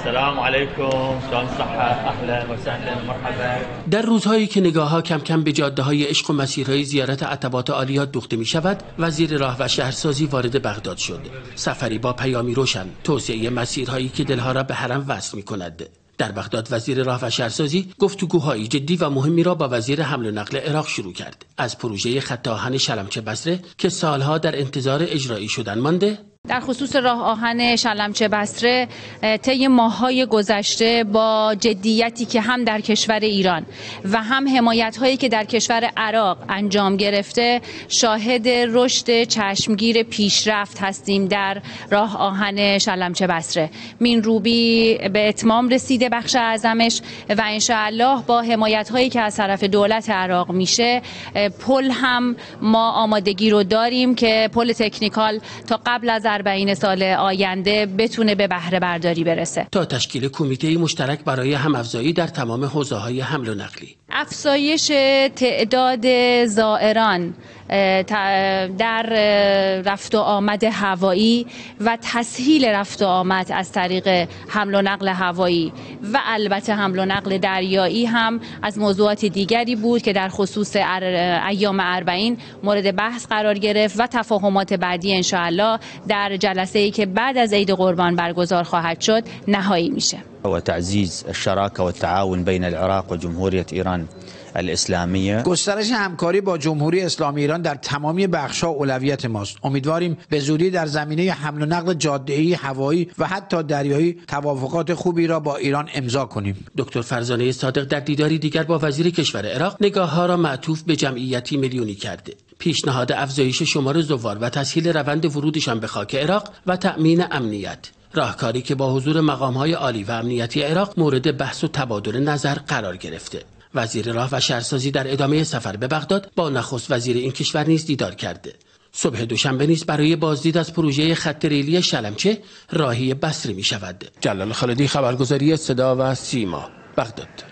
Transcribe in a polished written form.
سلام علیکم، شلون صحة؟ اهلا و سهلا مرحبا. در روزهایی که نگاه‌ها کم کم به جاده‌های عشق و مسیرهای زیارت عتبات عالیات دوخته می‌شود، وزیر راه و شهرسازی وارد بغداد شد. سفری با پیامی روشن، توسعه مسیرهایی که دلها را به حرم وصل می‌کند. در بغداد وزیر راه و شهرسازی گفتگوهای جدی و مهمی را با وزیر حمل و نقل عراق شروع کرد. از پروژه خط آهن شلمچه بصره که سالها در انتظار اجرایی شدن مانده، در خصوص راه آهن شلمچه بصره طی ماه‌های گذشته با جدیتی که هم در کشور ایران و هم حمایت‌هایی که در کشور عراق انجام گرفته شاهد رشد چشمگیر پیشرفت هستیم در راه آهن شلمچه بصره. مین روبی به اتمام رسیده بخش اعظمش و انشاءالله با حمایت‌هایی که از طرف دولت عراق میشه، پل هم ما آمادگی رو داریم که پل تکنیکال تا قبل از 40 سال آینده بتونه به بهره برداری برسه. تا تشکیل کمیته مشترک برای هم‌افزایی در تمام حوزه‌های حمل و نقلی. افزایش تعداد زائران در رفت و آمد هوایی و تسهیل رفت و آمد از طریق حمل و نقل هوایی و البته حمل و نقل دریایی هم از موضوعات دیگری بود که در خصوص ایام 40 مورد بحث قرار گرفت و تفاهمات بعدی انشاءالله در جلسه‌ای که بعد از عید قربان برگزار خواهد شد نهایی میشه. و تعزیز الشراکه و التعاون بین العراق و جمهوری ایران الاسلامیه. گسترش همکاری با جمهوری اسلامی ایران در تمامی بخش‌ها اولویت ماست. امیدواریم به زودی در زمینه حمل و نقل جاده‌ای، هوایی و حتی دریایی توافقات خوبی را با ایران امضا کنیم. دکتر فرزانه صادق در دیداری دیگر با وزیر کشور عراق نگاه‌ها را معطوف به جمعیتی میلیونی کرده. پیشنهاد افزایش شمار زوار و تسهیل روند ورودشان به خاک عراق و تأمین امنیت، راهکاری که با حضور مقام‌های عالی و امنیتی عراق مورد بحث و تبادل نظر قرار گرفته. وزیر راه و شهرسازی در ادامه سفر به بغداد با نخست وزیر این کشور نیز دیدار کرده. صبح دوشنبه نیز برای بازدید از پروژه خط ریلی شلمچه راهی بصره می شود. جلال خالدی، خبرگزاری صدا و سیما، بغداد.